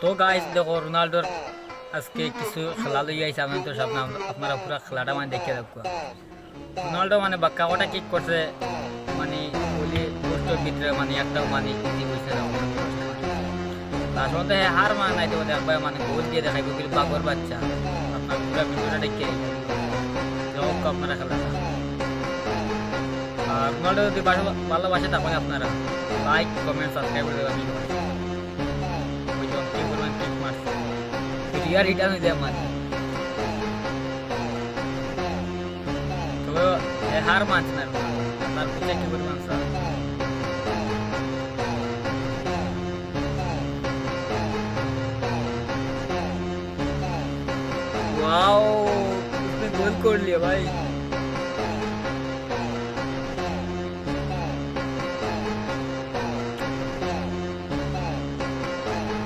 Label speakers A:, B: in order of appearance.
A: তো গাইস দেখো রোনাল্ডোর আজকে কিছু খেলা লই আইছে, আমি তো সামনে আপনারা পুরো খেলাটা মানে দেখে দেখো। রোনাল্ডো মানে বাক্কা কটা কিক করছে, মানে বলি পোস্টের ভিতরে মানে একটাও মানে ইজি হয়েছে না। তার মধ্যে হার মান নাই তো একবার মানে গোল দিয়ে দেখাইব কিন্তু বাগর বাচ্চা। আপনার পুরো ভিডিওটা দেখে হোক আপনারা খেলাটা। আর রোনাল্ডো যদি ভালোবাসে তাহলে আপনারা লাইক কমেন্ট সাবস্ক্রাইব করে দেবেন। ওই তো কি পরিমাণ কিক মারছে, রিয়ার রিটার্ন হয়ে যায় মানে। তবে হার মানছে না তার পিছিয়ে কি পরিমাণ স্যার। वाओ, उसने गोल कर लिया भाई।